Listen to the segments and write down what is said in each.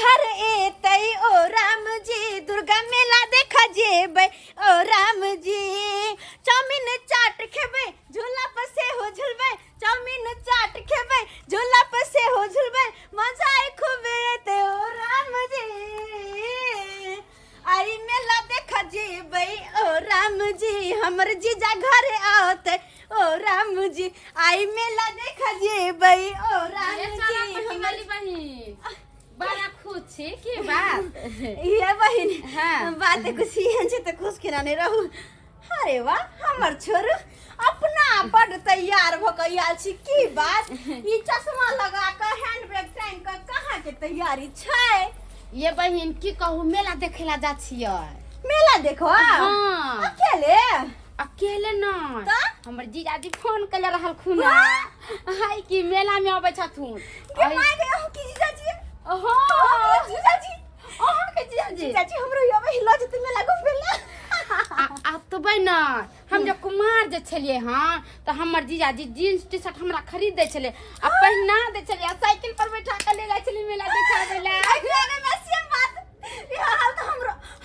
घर एतई ओ राम जी दुर्गा मेला देखा जेबै ओ राम जी चाउमीन चाट खेबै झूला पर से हो झुलबै चाउमीन चाट खेबै झूला पर से हो झुलबै मजा आई खूब एतै ओ राम जी आई मेला देखा जेबै ओ राम जी हमर जीजा घर आवतै ओ राम जी आई मेला देखा जेबै ओ राम जी हमर बहिन बड़ा खुश छी की बात ये बहिन हाँ। बात कुछ एहन छै त खुश केना नहीं रहू अरे वाह हमर छोरू अपना बड तैयार भ के आयल छी की बात ई चश्मा लगा के हैंड बैग टांग के कहां के तैयारी छै ये बहिन की कहू मेला देखे ला जा छियै मेला देखो हाँ। अकेले अकेले न त? हमर जीजाजी फोन कले रहल खुन वाह। हाय की मेला में आबै छथुन के माय के हम की जीजाजी हां जीजाजी अहाँ के जीजाजी जीजाजी हमरो यो हिला जते मेला घुमेला आप तो बहिना हम जब कुमार जे छलिए हां त हमर जीजाजी जींस टी शर्ट हमरा खरीद दे छले आ पहिना दे छले आ साइकिल पर बैठा के ले जाय छले मेला देखाबे ला अरे मैं सेम बात ये हाल तो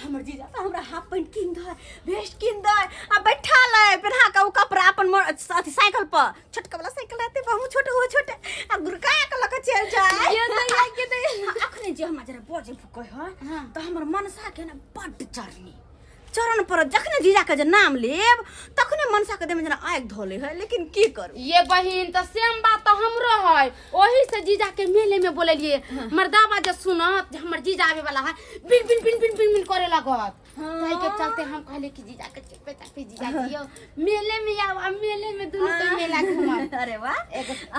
हमर जीजा तो हमरा हाफ पैंट किन दे वेस्ट किन दे आ बैठा ले पहना के उ कपड़ा अपन साथी साइकिल पर छोटका वाला साइकिल रहते हम छोटे हो छोटे आ गुरका के लके चल जाए ये तो ये के अखने जे हम जरा बजे फुकै है हाँ। तो हमर मनसा के ना बड चढ़नी चरण पर जखने जीजा के जे नाम लेब तखने मनसा के दे में जना आग धोले है लेकिन की करू ये बहिन त सेम बात तो हमरो है ओही से जीजा के मेले में बोलेलिए मर्दावा जे सुनत जे हमर जीजा आवे वाला है बिन बिन बिन बिन बिन बिन करे लागत ताई के चलते हम कहले कि जीजा के चपे चपे जीजा दियो मेले में आओ मेले में दुनु के मेला घुमा अरे वाह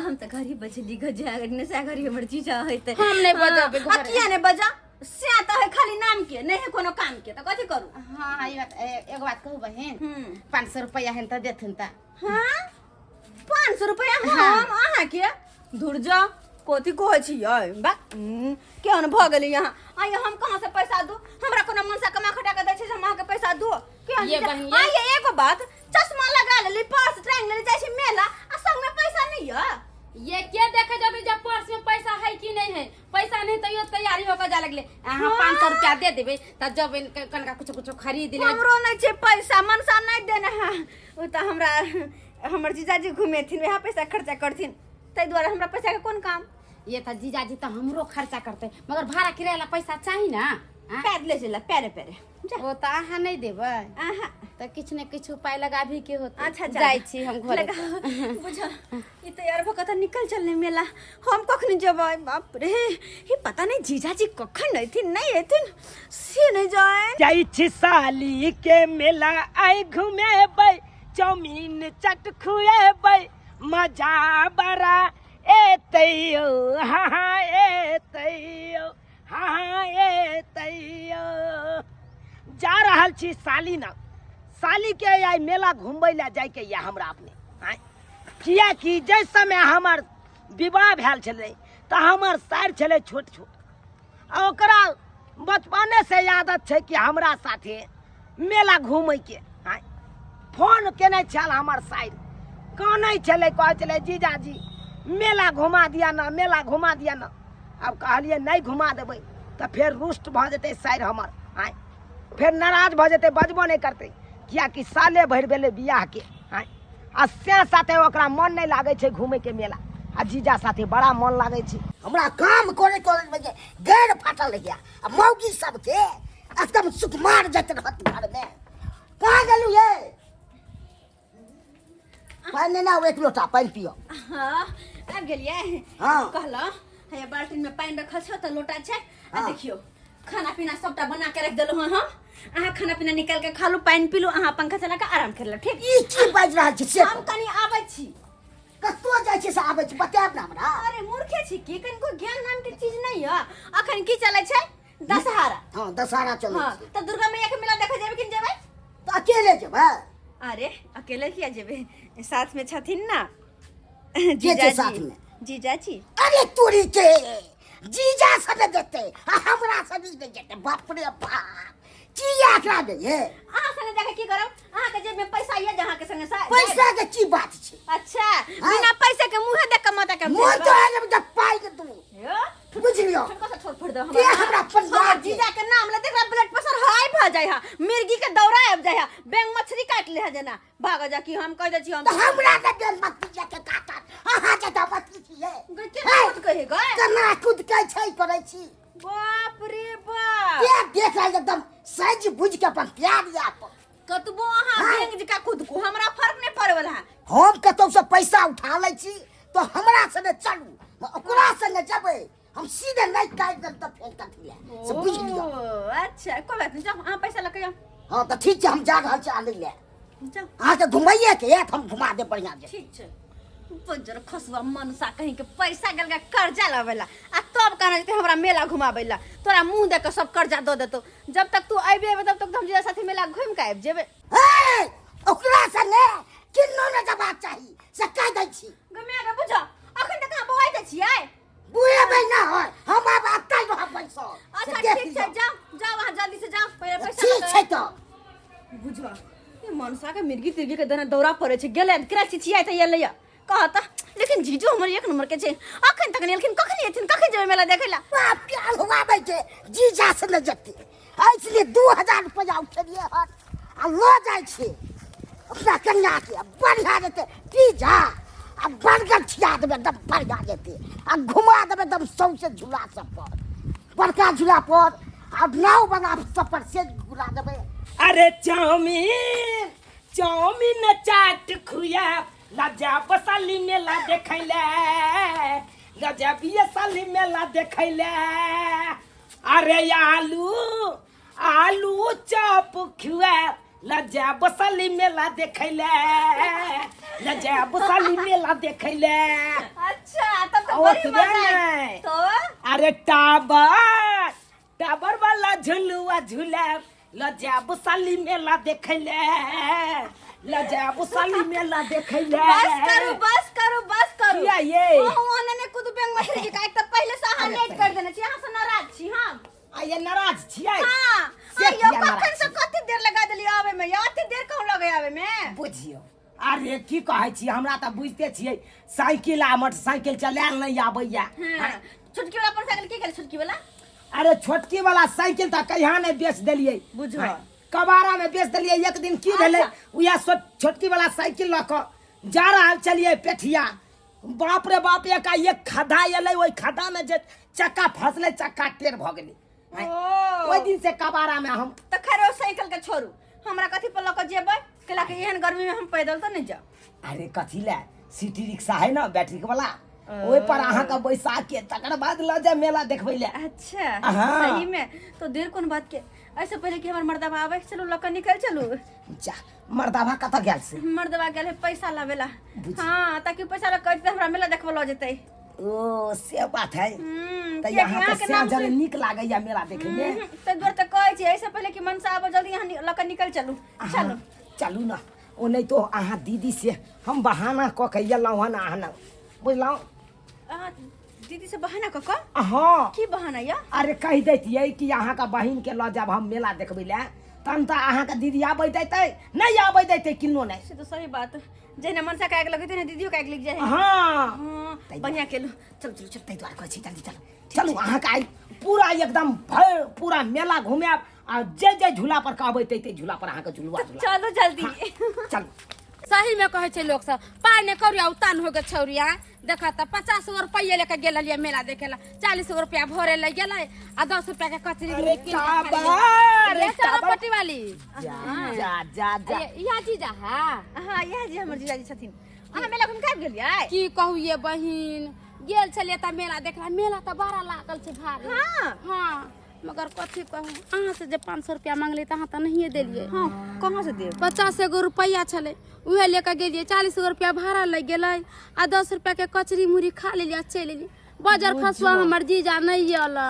हम त घरी बजली गजा ने से घरी हमर जीजा होते हम नहीं बजाबे घर किया ने बजा से त है खाली नाम के नहीं है कोनो काम के त कथि करू हां ई बात एगो बात कहू बहिन 500 रुपया हेन त देथुन त हां 500 रुपया हम आहा के दूर जा कथि कहै छी यय बा केहन भ गेली यहां आय हम कहां से पैसा दू हमरा कोनो मनसा कमा खटा के दै छै हम के पैसा दू केहन ये बहिन ये एगो बात चश्मा लगा लेली पर्स ट्रेंग ले जाय छी मेला आ संग में पैसा नहीं है ये के देखे जब जब पर्स में पैसा है कि नहीं है पैसा नहीं तो यो तैयारी होकर जा लगले हां 500 रुपया दे देबे त जब कनका कुछ कुछ खरीद ले हमरो नहीं छै पैसा मनसा नहीं देना है ओ त हमरा हमर जीजाजी घुमेथिन वहाँ पैसा खर्चा करथिन तै द्वारा हमरा पैसा के कोन काम ये त जीजाजी त हमरो खर्चा करते मगर भाड़ा किराया ला पैसा चाहिए ना पैर ले चला पैरे पैरे वो त आहा नहीं देबे आहा त किछ ने किछ उपाय लगा भी के होत अच्छा जाई छी हम घरे बुझा ई तैयार भ कत निकल चलने मेला हम कखन जेबै बाप रे ई पता नहीं जीजाजी कखन अइथिन नहीं अइथिन से नहीं जाए जाई छी साली के मेला आई घुमेबै चाउमीन चट खुएबै मजा बड़ा एतैयो हाँ एतैयो हाँ एतैयो जा रहल छी साली न साली के आई मेला घुमबै ला जाय के या हमरा अपने किया कि जै समय हमर विवाह भेल छलै त हमर सार छलै छोट छोट आ ओकरा बचपने से आदत छै कि हमरा साथे मेला घूमै के फोन केने छल हमर सार कानै छलै कहै छलै जीजाजी मेला घुमा दिया ना मेला घुमा दिया ना अब कहलिए नहीं घुमा देबै त फेर रुष्ट भ जेतै सार हमर फिर नाराज भ जेतै बजबो नहीं करतै किया कि साले भरि भेलै बियाह के आ से साथे ओकरा मन नहीं लागै छै घूमे के मेला आ जीजा साथे बड़ा मन लागै छै हमरा काम करे करे में गैर फाटल गया आ मौगी सब के एकदम सुकुमार जत रहत घर में कहां गेलू ये पानी ना एक लोटा पानी पियो हां आ गेलिए हाँ। कहलो हे बाल्टीन में पानी रखल छ त लोटा छै आ देखियो खाना पीना सबटा बना के रख देलु हम अहाँ खाना पीना निकाल के खालू पानी पीलू अहाँ पंखा चला के आराम कर ल ठीक ई की बाज रहल छी से हम कनी आबै छी कतो जाय छी से आबै छी बताब ना हमरा अरे मूर्खे छी की कनको ज्ञान नाम के चीज नहीं है अखन की चलै छै दशहरा हां दशहरा चलै हां छै त दुर्गा मैया के मेला देखे जेबै कि जेबै तो अकेले जेबै अरे अकेले किया जेबै साथ में छथिन ना के छै साथ में जीजाजी अरे तोरी के जीजा सब देते आ हमरा सब नहीं देते बाप रे बाप की एकरा दे ये अहाँ संगे जाके की करब अहाँ के जेब में पैसा ये जहाँ के संगे पैसा के की बात छै अच्छा बिना पैसे के मुंह देख के माता के मोर तो आगे जब पाई के तू बुझ लियो कसा छोड़ फोड़ दे के हमरा परिवार के जीजा के नाम ले देखा ब्लड प्रेशर हाई भ जाय हा मिर्गी के दौरा आब जाय हा बैंग मछली काट ले हा जना भाग जा कि हम कह दे छी हम तो हमरा के बेन मत जा के काटा अहाँ जे दबत छिए के बात कहे गए केना खुद के छै करै छी बाप रे बाप के देख एकदम सज बुझ के अपन प्यार या कतबो अहाँ बैंग जिका खुद को हमरा फर्क नहीं पड़े वाला है हम कतौ से पैसा उठा लै छी तो हमरा संगे चलू ओकरा संगे जेबै हम सीधे नहीं काट देब त फेंक दिया से बुझ लियो अच्छा कोई बात नहीं जाओ हां पैसा लेके आओ हां त ठीक छै हम जा रहल छी आने ले जाओ अहाँ के घुमाइए के है हम घुमा दे बढ़िया जे ठीक छै बजर खसवा मनसा कहीं के पैसा गल के कर्जा लावेला आ तब कहना जते हमरा मेला घुमाबेला तोरा मुंह देख के सब कर्जा दो देतो जब तक तू आइबे तब तक हम जीजा साथी मेला घूम के आइब जेबे ए ओकरा संगे किन्नो न जबाब चाही से कह दै छी गमे के बुझा अखन तक बवाइ दे छियै बुए बे ना होय हम अब अतै रह पैसा अच्छा ठीक छै जाओ जाओ वहां जल्दी से जाओ पहले पैसा ठीक छै तो बुझवा ये मनसा के मिर्गी तिर्गी के दना दौरा पड़े छै गेले किरा चिचिया त ये लैया कहता लेकिन जीजू हमर एक नंबर के छै अखन तक नेलखिन कखन एथिन कखन जेबै मेला देखैला बाप प्यार हुआबै के जीजा से न जति इसलिए 2000 रुपया उठलिए हट आ लो जाय छै अपना कन्या के बढ़िया देते जीजा आ बर्गर खिया देबे एकदम बढ़िया देते आ घुमा देबे एकदम सौसे झूला सब पर बड़का झूला पर आ नाव बना सब पर से घुरा देबे अरे चाउमीन चाउमीन चाट खुया लजा बसाली मेला देखैले लजा बिया साली मेला देखैले अरे आलू आलू चॉप खुआ लजा बसाली मेला देखैले लजा बसाली मेला देखैले अच्छा तब तो और बड़ी मजा नहीं। आई तो अरे टाबर टाबर वाला झुलुआ झूला लजा बसाली मेला देखैले लजा बसाली मेला देखैले बस करो किया ये ओने ने कुछ बैंग मछली जी का एक तो पहले से हां लेट कर देने छी यहां से नाराज छी हम आ ये नाराज छियै हां से अयो किया कखन नाराज से कते देर लगा देली आवे में या अते देर कहूं लगे आवे में बुझियो अरे की कहै छी हमरा त बुझते छियै साइकिल आ मोटरसाइकिल चलाएल नहीं आबैया छुटकी वाला पर साइकिल के छुटकी वाला अरे छोटकी वाला साइकिल त कहिया नहीं बेच देलियै बुझवा कबारा में बेच दिलिए एक दिन की भेले उया छोटकी वाला साइकिल ल क जा रहल चलिए पेठिया बाप रे बाप एक खड्डा एलै ओई खड्डा में जे चक्का फसले चक्का टेढ़ भ गेलै ओई दिन से कबारा में हम त खैर साइकिल के छोड़ू हमरा कथि पर ल क जेबै केला के एहन गर्मी में हम पैदल त नहीं जाओ अरे कथी ले सिटी रिक्शा है ना बैटरी वाला ओई पर अहाँ का बैसा के तकर बाद ल जा मेला देखबै ले अच्छा हाँ। सही में तो देर कौन बात के ऐसे पहले कि हमार मर्दबा आवे चलो लक निकल चलू जा मर्दावा कत गेल से मर्दबा गेल पैसा लावेला हां ताकि पैसा लग कहते हमरा मेला देखबो ल जेतै ओ से बात है त कियाकि यहाँ यहाँ के के नाम श्याम से- निक लागैया मेला देखे में तो दूर तक कहै छी ऐसे पहले कि मनसा आबो जल्दी यहाँ लक निकल चलू चलो चलू ना ओ नहीं तो अहाँ दीदी से हम बहाना क के एलहुँ हन अहाँ बुझलहुँ अहाँ दीदी से बहाना क क हाँ की बहाना या अरे कह देतियै कि अहाँ का बहिन के ल जब हम मेला देखबै ले तहन त अहाँ का दीदी आबै दैतै नहीं आबै दैतै किन्नो नहीं से तो सही बात जैने मनसा का आग लगते ने दीदियो का आग लग जाए हाँ हां बढ़िया केलु चल चल चल तै द्वारा कहै छी जल्दी चलू चलू अहाँ का पूरा एकदम भर पूरा मेला घुमाब आ जे झूला पर कहबै तै झूला पर अहाँ के झुलवा झूला चलो जल्दी चलू सही में कहे छै लोग सब पाई ने करिया उतान हो गए छौरिया देखा त 50 रुपया लेके गेलिए मेला देखेला 40 रुपया भरे ले गेलै आ 10 रुपया के कचरी अरे किन के टाबर, खा लिया। अरे ले चलो टाबर। पट्टी वाली जा जा जा यहाँ जीजा है हां यह जी हमर जीजाजी छथिन अहाँ मेला घुम के आबि गेलियै की कहू ये बहिन गेल छलिए त मेला देखला मेला त बड़ा लागल छै भारी हां हाँ मगर कथी कहूँ अहाँ से जे 500 रुपया मांगली त अहाँ त नहीं देलिए हां कहां से देब 50 गो रुपया छले उहे लेके गेलिए 40 गो रुपया भाड़ा लग गेलै आ 10 रुपया के कचरी मुड़ी खा लेलिए चल एलिए बाजार खसुआ हमर जीजा नहीं अला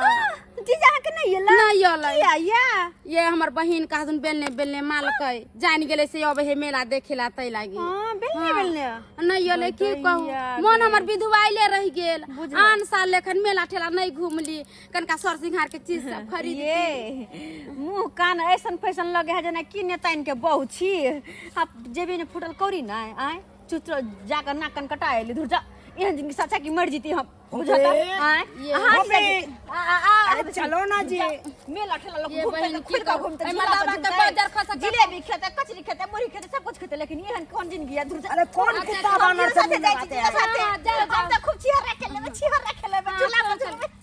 जीजा अहाँ के नहीं एला नहीं अला किया या ये हमर बहिन कहथुन बेलने बेलने मालकै जान गेलै से अब हे मेला देखेला तै लागी हां बेलने बेलने नहीं अले की कहू मन हमर विधवाइले रह गेल आन साल लेखन मेला ठेला नहीं घूमली कनका सर सिंहार के चीज सब खरीद ये मुंह कान ऐसन फैसन लगे है जना की नेताइन के बहु छी आप जेबी ने फुटल कौरी ना आए चुचरो जाकर नाक कन कटा एली धुर जा यह जिंदगी सच्चा की मर जीती हम हो बुझता बे। हां ये हां हो बे। अरे चलो ना जी। मेला ठेला लोग ये घूमते बहन तो की खुद का करो। घूमते ए, झूला मर्दाबा पर के झूलते, बाजार खसा के- जिलेबी खेते कचरी खेते मुरही खेते सब कुछ खेते लेकिन ये कौन जिंदगी है दूर अरे कौन किताब आनर से साथे जाई मिलवाते छी हैं? साथे हाँ, जाओ, जाओ। हम तो खूब चिहरा खेले में चिहरा खेले में झूला पर झूले में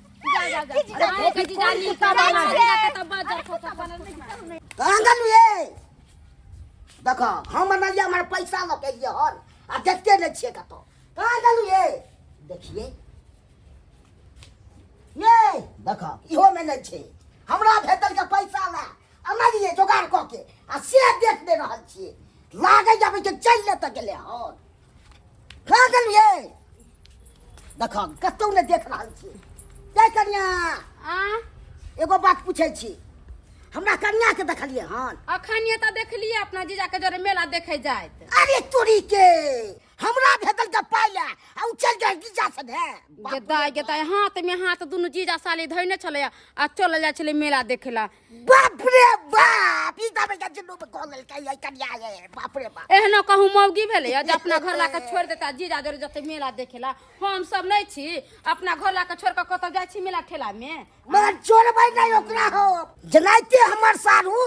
जा की जीजा अरे के जीजा नी किताब का आना है? जीजा के तब बाजार खसा के- कहाँ गलू ये देखो हम मनलिए हमारे पैसा लगे ये हर आ देखते नहीं छिए कतो कहाँ गलू ये देखिए ये देखो इहो में नहीं छे हमरा भेटल के पैसा ला अनलिए जोगाड़ क के आ से देख दे रहल छिए लागे जाबे के चल ले त गेले हर कहाँ गलू ये देखो कतौ ने देख रहल छिए के कन्या आ एगो बात पूछे छी हमरा कन्या के देखलिए हन अखनिए त देखलिए अपना जीजा के जरे मेला देखे जाइत अरे तोरी के हमरा भेटल के पाइला आ उ चल जाय जीजा से है गेदाय हाथ में हाथ दुनु जीजा साली धइने छले आ चल जाय छले मेला देखेला बाप रे बाप ई तबे के जिन्नू में कॉल के कन्या है बाप रे बाप एहनो कहूँ मौगी भेले जे अपना घर ला के छोड़ देता जीजा जरे जते मेला देखेला हम सब नहीं छी अपना घर ला के छोड़ के कत जाय छी मेला ठेला में मगर चोरबै नहीं ओकरा हो जनाइते हमर सारू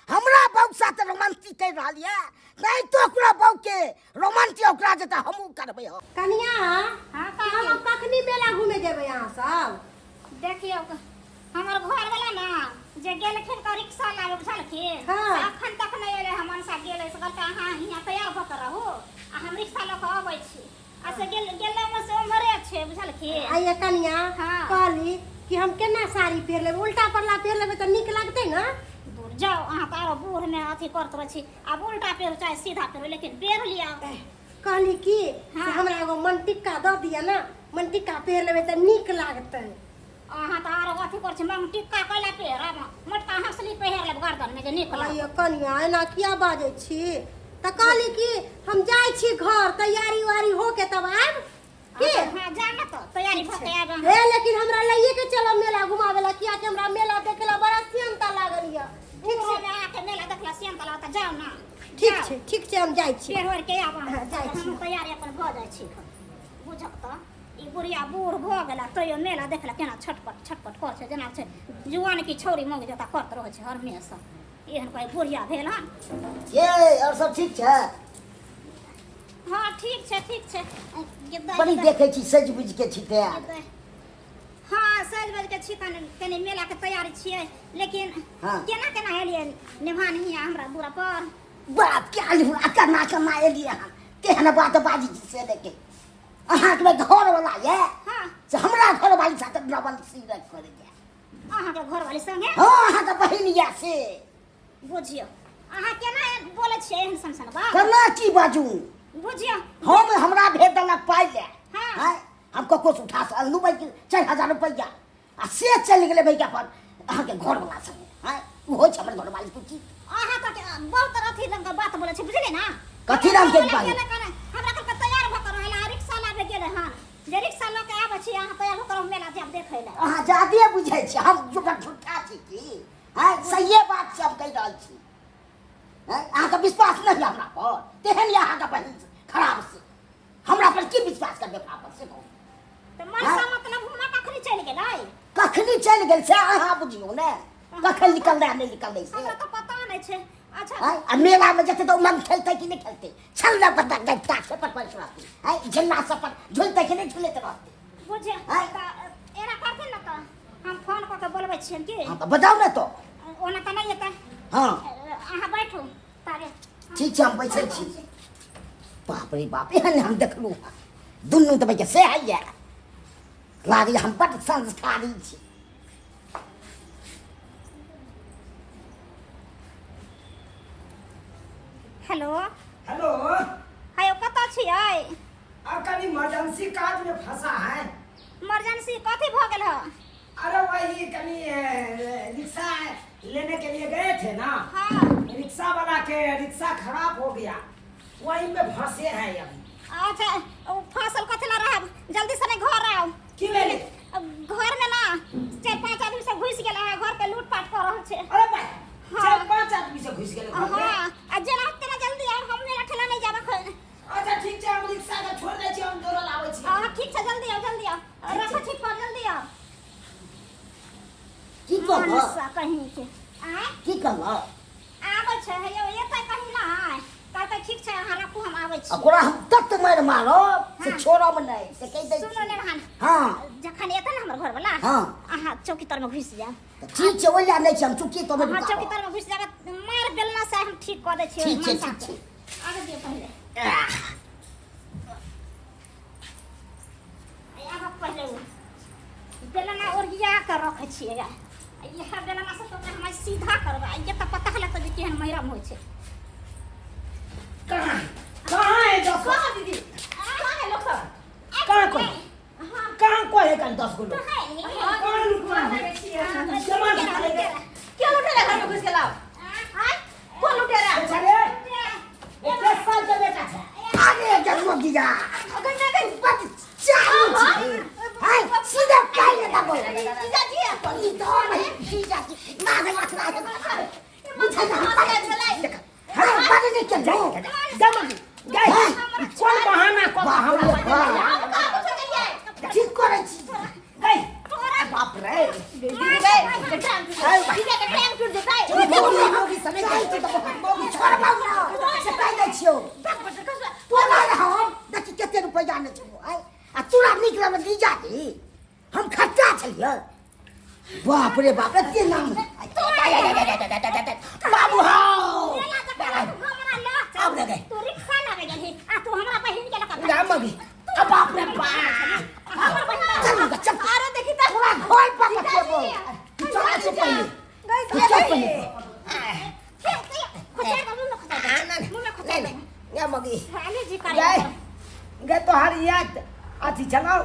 हमरा बहू साथ रोमांटिक कर रहल है नहीं तो ओकरा बहू के रोमांटिक ओकरा जता हमहू करबै हो कनिया हम कखनी मेला घूमे जेबै यहाँ सब देखियो हमर घर वाला ना जे गेलखिन का रिक्शा लावे बुझलखिन हाँ। अखन तक नहीं एले हमन सा गेले से कहता हां हिया तैयार भ कर रहू आ हम रिक्शा ल के आबै छी आ से गेले में से मरे छे बुझलखिन आइए कनिया हाँ। कहली कि हम केना साड़ी पहिर लेबै उल्टा पल्ला पहिर लेबै तऽ नीक लगतै ना दूर जाओ अहाँ तारो बूढ़ में अथी करत रह छी अब उल्टा पेर चाहे सीधा पेर लेकिन पेर लिया कहली कि हाँ। से हमरा एगो मनटिक्का दऽ दिया ना मनटिक्का पहिर लेबै तऽ नीक लागतै अहाँ तारो अथी कर छी मंग टिक्का कैला पेर मोटका हंसली पहिर लेब गर्दन में जे निकल आइए कनिया एना किया बाजै छी तऽ कहली कि हम जाइ छी घर तैयारी उयारी हो के तब आएब की हां जाना तो तैयारी भ के आब हे लेकिन हमरा लइये के चलब मेला घुमावे ला किया कि हमरा मेला देखे ला बड़ा सेंता लागल या ठीक से आके मेला देखला सियन तला त जाओ ना ठीक छै हम जाइ छी पेड़ होर के आब हाँ, जाइ छी। हम तैयारी अपन भ जाइ छी बुझक त ई बुढ़िया बूढ़ भ गेला तैयो मेला देखला केना छटपट कर छै जेना छै जुआन की छौरी मंग जता करत रहै छै हमेशा एहन कोई बुढ़िया भेल हन ये और सब ठीक छै हां ठीक छै बड़ी देखे छी सज बुझ के छी तैयार हां सज बज के छी कनी मेला के तैयारी छियै लेकिन हाँ। केना एलियै निभान हिया हमरा दूरा पर बात क्या लिखा करना एलिए हन केहन बात बाजी से देखे अहाँ के घर वाला ये हां से हमरा घर वाली साथ डबल सीरत करे के अहाँ के घर वाली संगे हां अहाँ के बहिन या से बुझियो अहाँ केना बोलै छियै एहन सन बात करना की बाजू बुझियो हम हमरा भेटलक पाइ ले हाँ। हैं हम कको से उठा से अल्लू भाई 4000 रुपया आ से चल गेले भैया पर अहाँ के घर वाला संगे हैं उ हो छ हमर घर वाली कुची अहाँ त बहुत अथी रंग के बात बोलै छी बुझलियै ना कथी नाम के बात हमरा कहलक तैयार भ कर रहला रिक्शा लाबे गेले हन जे रिक्शा ल के आबै छी अहाँ तैयार भ कर मेला जाब देखै ले अहाँ जादे बुझै छी हम जुगा झूठा छी की हैं सही बात सब कह रहल छी हैं अहाँ के विश्वास नहीं हमरा पर तेहन या अहाँ के बहिन खराब से हमरा पर की विश्वास करबे पापा से कहू त मनसा मतलब हुमा कखनी चल गेलै कखनी चल गेल से अहाँ बुझियो ने कखन निकल नहीं निकल से हमरा त पता नै छै अच्छा हैं आ मेला में जते तो मन खेलते कि नहीं खेलते छल्ला पता गट्टा से पर रहते हैं झल्ला से पर झूलते कि नहीं झूलते रहते बुझे हाँ। त एना करथिन न त हम फोन क के बोलबै छियन की हाँ तो बताओ ना तो ओना त नै एतै हाँ अहाँ बैठू तारे ठीक है हम बैठे छी बाप रे बाप एहन हम देखलू दुनू तो बैठे से आइए लागे हम बड़ संस्कारी छी हेलो हेलो हायो कत छियै अब कभी इमरजेंसी काज में फंसा है इमरजेंसी कथी भ गेल ह अरे वही कहीं रिक्शा लेने के लिए गए थे ना हां रिक्शा वाला के रिक्शा खराब हो गया वहीं में फंसे हैं अभी अच्छा ओ फसल कथी ला रहब जल्दी से घर आओ की भेलै घर में ना 4-5 आदमी से घुस गेल है घर पे लूटपाट कर रहल छै अरे भाई हाँ। 4-5 आदमी से घुस गेले घर में हां आ जेना तेना जल्दी आओ हम मेरा ठेला नहीं जाबे अच्छा ठीक है हम रिक्शा के छोड़ दे छी हम दौड़ल आबै छी हां ठीक कहल मनसा कहीं के आय की कहल आबै छै हे एतै कहीं ना कहते ठीक छै अहाँ रखू हम आबै छी ओकरा हम तत मार मारो से छोड़ब नहीं से कह दे सुनो ने बहन हां जखन एतै ना हमर घर वाला हाँ। अहाँ चौकी तर में घुस जाएब ठीक छै ओइला नहीं छै हम चुकी तो अहाँ चौकी तर में घुस जाएब मार बेलना से हम ठीक कऽ दै छियै ठीक छै मनसा ठीक के। छै आगे दियो पहले आगे पहले बेलना ओरिया के रखै छियै इएह बेलना से तो हम सीधा करबै ये तऽ पता लगतै जे केहन महिरम होइ छै कहाँ है 10 कहाँ दीदी कहाँ है लोग सब कहाँ कोई कहाँ कोई है कल 10 किलो क्या लुटेरा घर में घुस के लाओ कौन लुटेरा बेचारे एक साल का बेटा था अरे जन्म दिया अगर ना गई बात चालू छै हाय सीधा काई लगा बोल जीजा जी ई तो नहीं सीधा मारे मत ना बुझा ना हां मारे नहीं चल जाओ जमगी गई कौन बहाना को बहाना ठीक करे छी गई बाप रे दीदी गए जीजा के टाइम टूट देता है मोगी समय गई तो मोगी छोड़ बाबू से कह दे छियो तोला हम देखि कते रुपया ने छो आ तोरा निकला में दी जाती हम खर्चा छलियो बाप रे बाप एते नाम बाबू हां अब लगे तू रिक्शा लगे गेली आ तू हमरा बहिन के लगा राम मगी अब बाप रे बाप चल चल अरे देखी ता पूरा घर पकड़ के बोल चला से पहले गई चल पहले या मगी खाली जी गए गए तो हर याद अथी चलाओ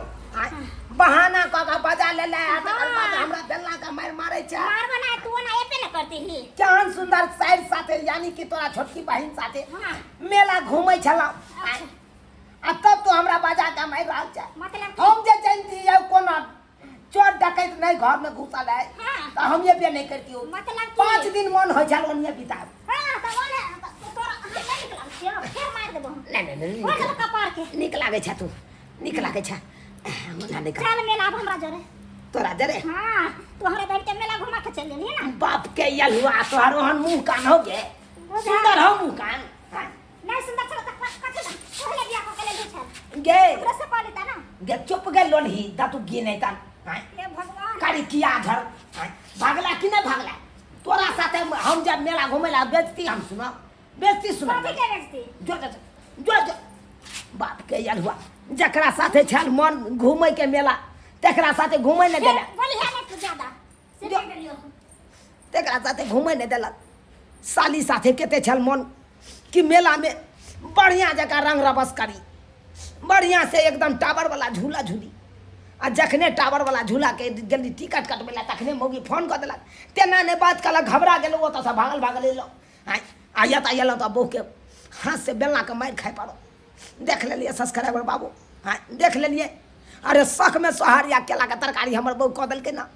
बहाना क का बजा ले ले हमरा बेलना का मार मारे छ मार बना तू ना एपे न करती ही केहन सुंदर साइड साथे यानी कि तोरा छोटकी बहिन साथे हां मेला घूमै छला आ तब तो हमरा बजा के मार रहल छ मतलब हम जे जानती है कोना चोर डकैत नहीं घर में घुसल है हाँ। तो हम ये भी नहीं करती हूँ मतलब 5 दिन मन हो छल ओनिए बिता हां तो बोले तोरा हम नहीं निकला छियो फिर मार देबो नहीं हो गेल कपार के निक लागे छ तू निक लागे छ हमरा नहीं कर चल मेला अब हमरा जरे तोरा जरे हां तू हमरा बैठ के मेला घुमा के चल गेली ना बाप के यलुआ तोहर ओहन मुंह कान हो गे सुंदर हो मुंह कान हाँ। नहीं सुंदर छल तक कथि ना पहले बियाह को के ले छल गे हमरा से कहली ता ना गे चुप गे लोलही दातु गे नहीं ता हाँ। हे भगवान कारी किया घर हाँ। भागला कि नहीं भागला तोरा साथे हम जब मेला घूमे ला बेचती हम सुना बेचती सुना कथि के बेचती जो बाप के यलुआ जकरा साथे छल मन घूमे के मेला तेकरा साथे घूमे न देला बोली है ना तू ज्यादा से जो- गेलियो तेकरा साथे घूमे न देला साली साथे केते छल मन कि मेला में बढ़िया जगह रंग रबस करी बढ़िया से एकदम टावर वाला झूला झूली आ जखने टावर वाला झूला के जल्दी टिकट कटबेला तखने मौगी फोन कर देलक तेना ने बात कलक घबरा गेलो ओतऽ से भागल एलो आयत आयल तऽ बहू के हाथ से बेलना के मारि खाए पड़ो देख लेलिए सब्सक्राइबर बाबू हाँ देख लेलिए अरे शक में सोहारिया केला के तरकारी हमर बहू कऽ देलकै ना